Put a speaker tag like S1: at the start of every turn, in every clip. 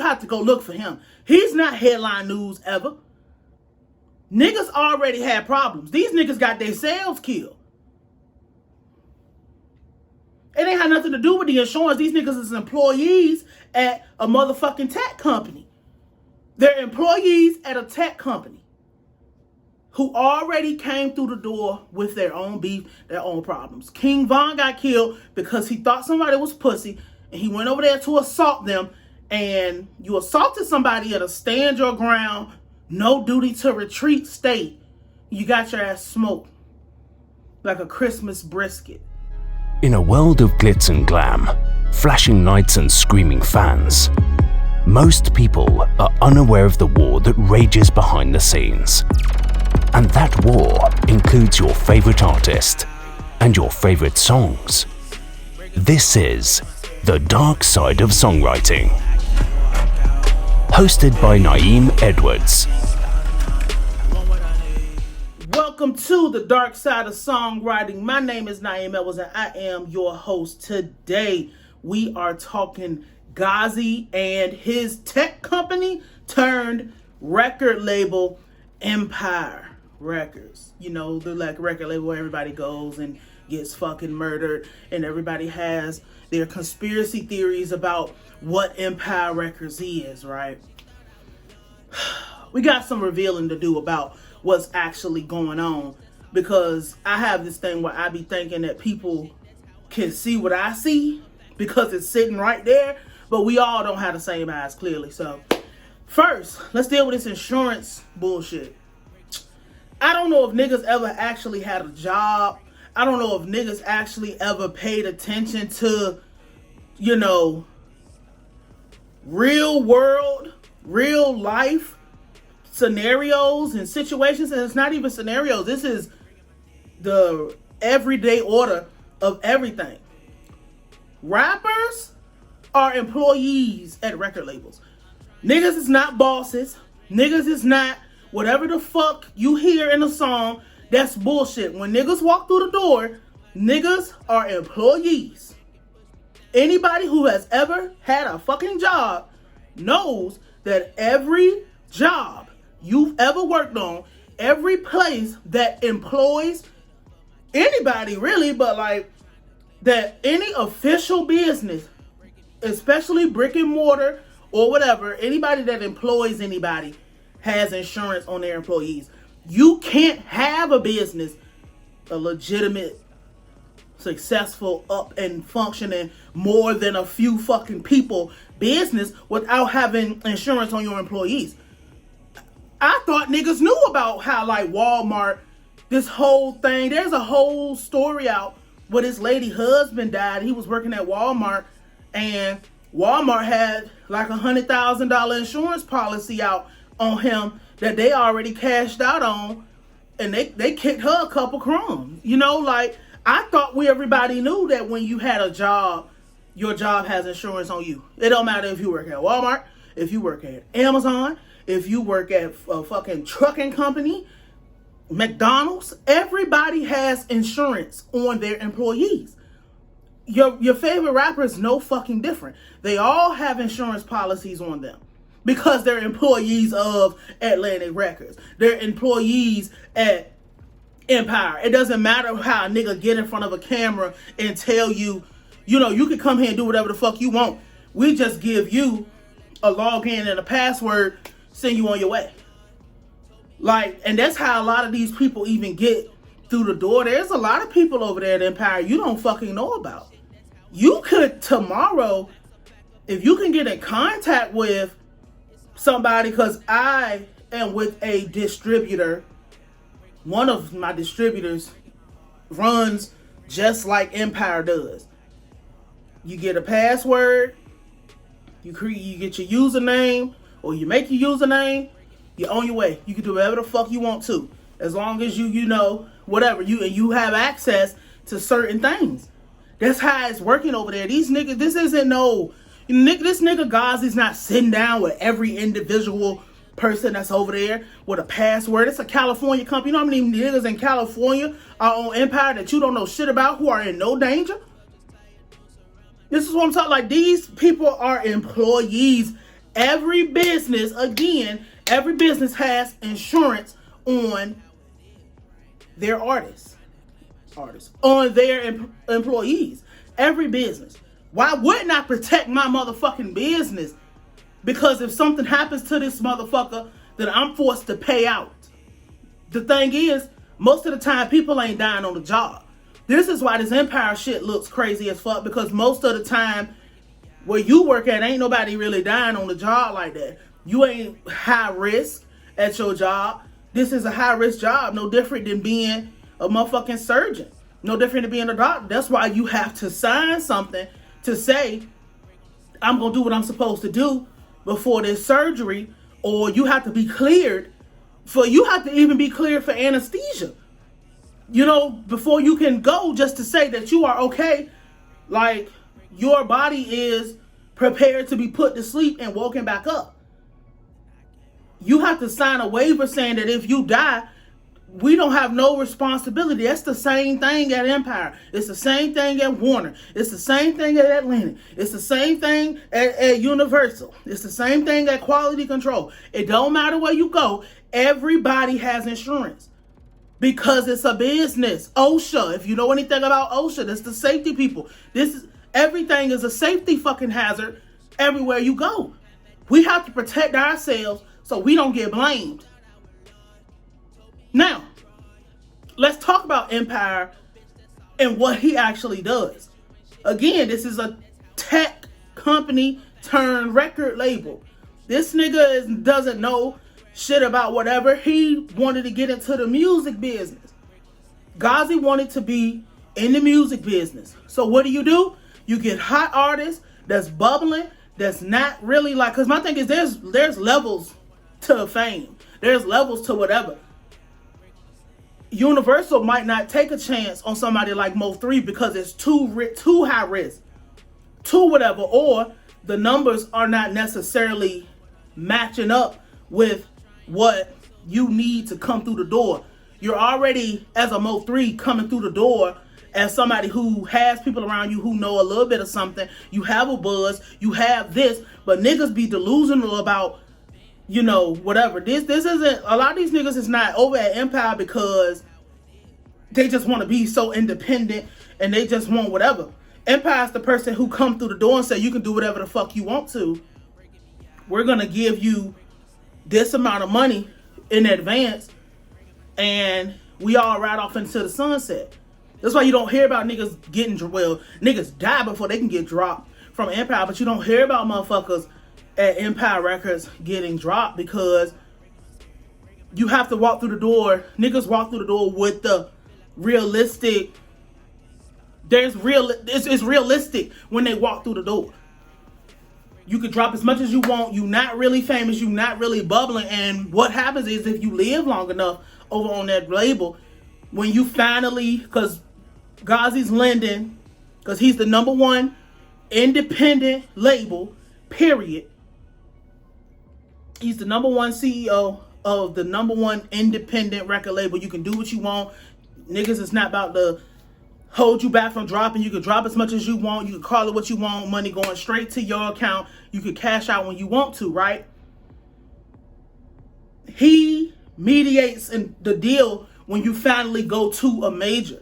S1: have to go look for him. He's not headline news ever. Niggas already had problems. These niggas got themselves killed. It ain't had nothing to do with the insurance. These niggas is employees at a motherfucking tech company. They're employees at a tech company who already came through the door with their own beef, their own problems. King Von got killed because he thought somebody was pussy, and he went over there to assault them. And you assaulted somebody at a stand your ground, no duty to retreat state. You got your ass smoked like a Christmas brisket.
S2: In a world of glitz and glam, flashing lights and screaming fans, most people are unaware of the war that rages behind the scenes. And that war includes your favorite artist and your favorite songs. This is The Dark Side of Songwriting. Hosted by Nayim Edwards.
S1: Welcome to The Dark Side of Songwriting. My name is Nayim Edwards and I am your host. Today we are talking Ghazi and his tech company turned record label, Empire Records. You know, the like record label where everybody goes and gets fucking murdered and everybody has their conspiracy theories about what Empire Records is, right? We got some revealing to do about what's actually going on, because I have this thing where I be thinking that people can see what I see because it's sitting right there, but we all don't have the same eyes, clearly. So first, let's deal with this insurance bullshit. I don't know if niggas ever actually had a job. I don't know if niggas actually ever paid attention to, you know, real world, real life scenarios and situations. And it's not even scenarios. This is the everyday order of everything. Rappers are employees at record labels. Niggas is not bosses. Niggas is not whatever the fuck you hear in a song. That's bullshit. When niggas walk through the door, niggas are employees. Anybody who has ever had a fucking job knows that every job you've ever worked on, every place that employs anybody really, but like that any official business, especially brick and mortar or whatever, anybody that employs anybody has insurance on their employees. You can't have a business, a legitimate, successful, up and functioning, more than a few fucking people business without having insurance on your employees. I thought niggas knew about how like Walmart, this whole thing, there's a whole story out where this lady husband died. He was working at Walmart and Walmart had like $100,000 insurance policy out on him that they already cashed out on, and they kicked her a couple crumbs. You know, like, I thought everybody knew that when you had a job, your job has insurance on you. It don't matter if you work at Walmart, if you work at Amazon, if you work at a fucking trucking company, McDonald's, everybody has insurance on their employees. Your favorite rapper is no fucking different. They all have insurance policies on them because they're employees of Atlantic Records. They're employees at Empire. It doesn't matter how a nigga get in front of a camera and tell you, you know, you can come here and do whatever the fuck you want. We just give you a login and a password, send you on your way. Like, and that's how a lot of these people even get through the door. There's a lot of people over there at Empire you don't fucking know about. You could tomorrow, if you can get in contact with somebody, because I am with a distributor. One of my distributors runs just like Empire does. You get a password, you get your username, or you make your username, you're on your way. You can do whatever the fuck you want to, as long as you know whatever you have access to certain things. That's how it's working over there. These niggas, this isn't no this nigga Ghazi's not sitting down with every individual person that's over there with a password. It's a California company. You know how many niggas in California are on Empire that you don't know shit about, who are in no danger? This is what I'm talking. Like, these people are employees Every business, again, every business has insurance on their artists, on their employees. Every business. Why wouldn't I protect my motherfucking business? Because if something happens to this motherfucker, then I'm forced to pay out. The thing is, most of the time, people ain't dying on the job. This is why this Empire shit looks crazy as fuck, because most of the time, where you work at, ain't nobody really dying on the job like that. You ain't high risk at your job. This is a high risk job, no different than being a motherfucking surgeon. No different than being a doctor. That's why you have to sign something to say, I'm going to do what I'm supposed to do before this surgery, or you have to be cleared you have to even be cleared for anesthesia. You know, before you can go, just to say that you are okay, like your body is prepared to be put to sleep and woken back up. You have to sign a waiver saying that if you die, we don't have no responsibility. That's the same thing at Empire. It's the same thing at Warner. It's the same thing at Atlantic. It's the same thing at Universal. It's the same thing at Quality Control. It don't matter where you go. Everybody has insurance because it's a business. OSHA, if you know anything about OSHA, that's the safety people. Everything is a safety fucking hazard everywhere you go. We have to protect ourselves so we don't get blamed. Now, let's talk about Empire and what he actually does. Again, this is a tech company turned record label. This nigga doesn't know shit about whatever. He wanted to get into the music business. Ghazi wanted to be in the music business. So what do? You get hot artists that's bubbling, that's not really like, because my thing is there's levels to fame. There's levels to whatever. Universal might not take a chance on somebody like Mo3 because it's too high risk, too whatever, or the numbers are not necessarily matching up with what you need to come through the door. You're already, as a Mo3, coming through the door as somebody who has people around you who know a little bit of something. You have a buzz, you have this, but niggas be delusional about, you know, whatever. This isn't, a lot of these niggas is not over at Empire because they just want to be so independent and they just want whatever. Empire's the person who come through the door and say, you can do whatever the fuck you want to. We're going to give you this amount of money in advance and we all ride off into the sunset. That's why you don't hear about niggas niggas die before they can get dropped from Empire, but you don't hear about motherfuckers at Empire Records getting dropped because you have to walk through the door. Niggas walk through the door with the realistic. It's realistic when they walk through the door. You could drop as much as you want. You not really famous. You not really bubbling. And what happens is if you live long enough over on that label, when you finally, because Ghazi's lending, because he's the #1 independent label, period. He's the #1 CEO of the #1 independent record label. You can do what you want. Niggas is not about to hold you back from dropping. You can drop as much as you want. You can call it what you want. Money going straight to your account. You can cash out when you want to, right? He mediates in the deal when you finally go to a major.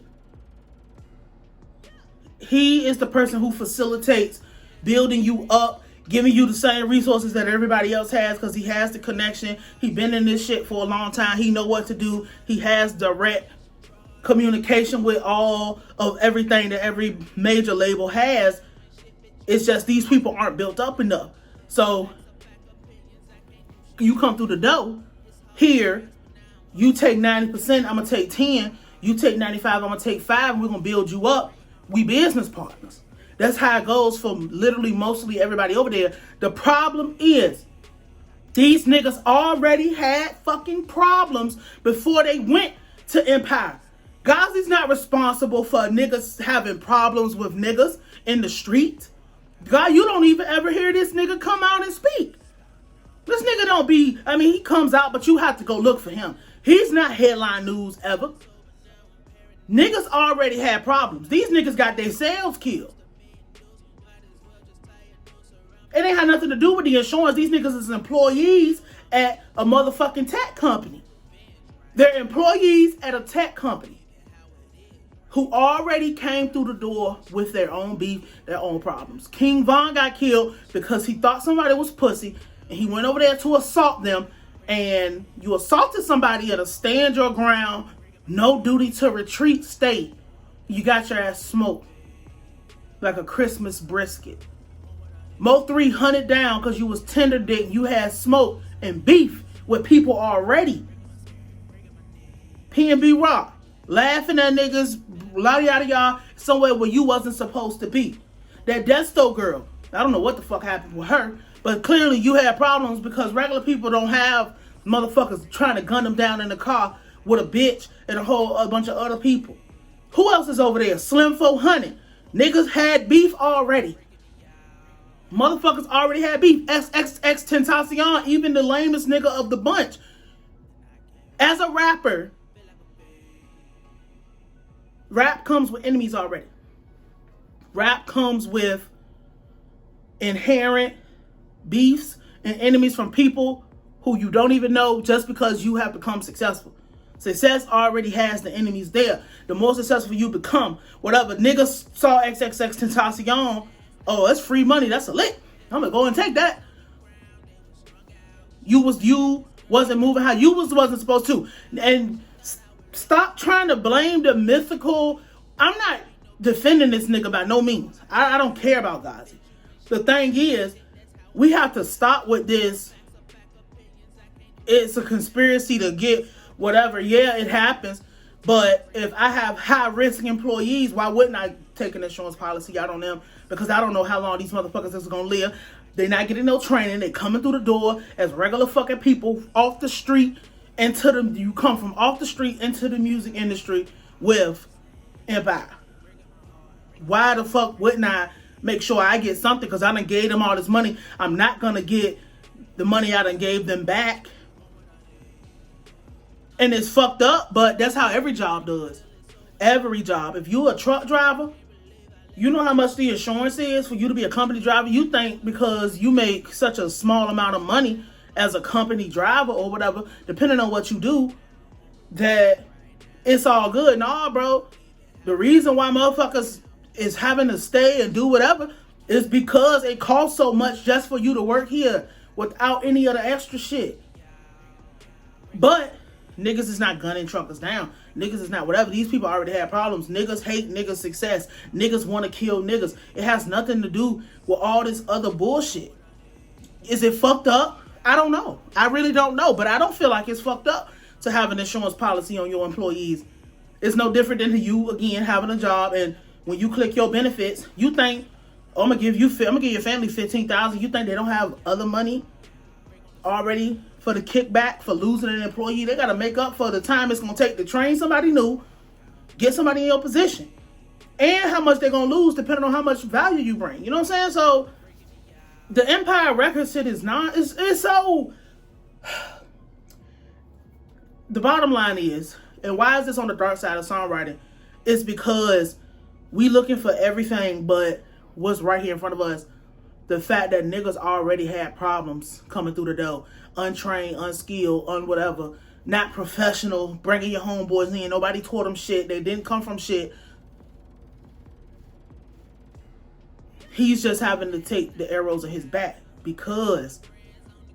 S1: He is the person who facilitates building you up, giving you the same resources that everybody else has because he has the connection. He's been in this shit for a long time. He know what to do. He has direct communication with all of everything that every major label has. It's just these people aren't built up enough. So you come through the door here, you take 90%, I'm gonna take 10, you take 95, I'm gonna take 5, and we're gonna build you up. We business partners. That's how it goes for literally mostly everybody over there. The problem is these niggas already had fucking problems before they went to Empire. Ghazi's not responsible for niggas having problems with niggas in the street. God, you don't even ever hear this nigga come out and speak. This nigga don't be, I mean, he comes out, but you have to go look for him. He's not headline news ever. Niggas already had problems. These niggas got their sales killed. It ain't had nothing to do with the insurance. These niggas is employees at a motherfucking tech company. They're employees at a tech company who already came through the door with their own beef, their own problems. King Von got killed because he thought somebody was pussy, and he went over there to assault them, and you assaulted somebody at a stand your ground, no duty to retreat state. You got your ass smoked like a Christmas brisket. Mo 300 down because you was tender dick. You had smoke and beef with people already. P&B Rock, laughing at niggas, yada yada yada, somewhere where you wasn't supposed to be. That Desto girl, I don't know what the fuck happened with her, but clearly you had problems because regular people don't have motherfuckers trying to gun them down in the car with a bitch and a bunch of other people. Who else is over there? Slim 400. Niggas had beef already. Motherfuckers already had beef. XXX Tentacion, even the lamest nigga of the bunch. As a rapper, rap comes with enemies already. Rap comes with inherent beefs and enemies from people who you don't even know just because you have become successful. Success already has the enemies there. The more successful you become, whatever niggas saw XXX Tentacion, oh, that's free money, that's a lick, I'm gonna go and take that. You wasn't moving how you wasn't supposed to. And stop trying to blame the mythical. I'm not defending this nigga by no means. I don't care about Gazi. The thing is, we have to stop with this. It's a conspiracy to get whatever. Yeah, it happens. But if I have high-risk employees, why wouldn't I take an insurance policy out on them? Because I don't know how long these motherfuckers is going to live. They're not getting no training. They coming through the door as regular fucking people off the street you come from off the street into the music industry with Empire. Why the fuck wouldn't I make sure I get something? Because I done gave them all this money. I'm not going to get the money I done gave them back. And it's fucked up, but that's how every job does. Every job. If you're a truck driver, you know how much the insurance is for you to be a company driver. You think because you make such a small amount of money as a company driver or whatever, depending on what you do, that it's all good. Nah, bro. The reason why motherfuckers is having to stay and do whatever is because it costs so much just for you to work here without any of the extra shit. But niggas is not gunning truckers down. Niggas is not whatever. These people already have problems. Niggas hate niggas' success. Niggas want to kill niggas. It has nothing to do with all this other bullshit. Is it fucked up? I don't know. I really don't know. But I don't feel like it's fucked up to have an insurance policy on your employees. It's no different than you, again, having a job. And when you click your benefits, you think, oh, I'm gonna give your family $15,000. You think they don't have other money already for the kickback for losing an employee? They gotta make up for the time it's gonna take to train somebody new, get somebody in your position, and how much they're gonna lose depending on how much value you bring. You know what I'm saying? So the Empire Records shit is not. It's so. The bottom line is, and why is this on the dark side of songwriting? It's because we looking for everything but what's right here in front of us. The fact that niggas already had problems coming through the door. Untrained, unskilled, whatever. Not professional, bringing your homeboys in. Nobody taught them shit. They didn't come from shit. He's just having to take the arrows in his back because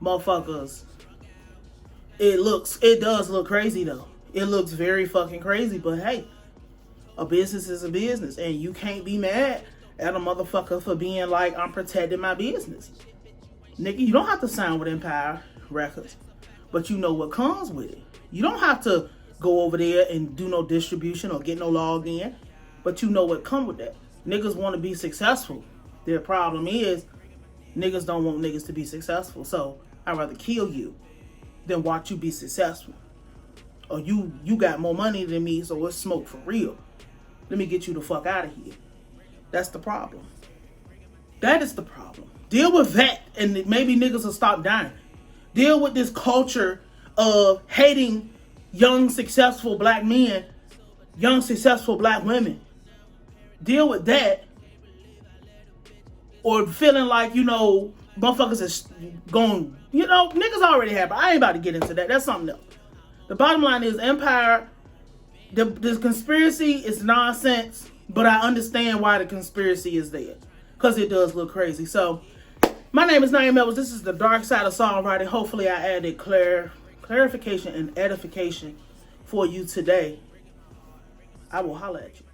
S1: motherfuckers, it does look crazy though. It looks very fucking crazy, but hey, a business is a business and you can't be mad at a motherfucker for being like, I'm protecting my business. Nigga, you don't have to sign with Empire Records, but you know what comes with it. You don't have to go over there and do no distribution or get no login, but you know what come with that. Niggas want to be successful. Their problem is niggas don't want niggas to be successful. So I'd rather kill you than watch you be successful. Or you got more money than me, so it's smoke for real. Let me get you the fuck out of here. That's the problem. That is the problem. Deal with that and maybe niggas will stop dying. Deal with this culture of hating young, successful black men, young, successful black women. Deal with that. Or feeling like, motherfuckers is going, niggas already have, but I ain't about to get into that. That's something else. The bottom line is Empire, the conspiracy is nonsense, but I understand why the conspiracy is there. Because it does look crazy. So, my name is Nayim. This is the dark side of songwriting. Hopefully I added clarification and edification for you today. I will holler at you.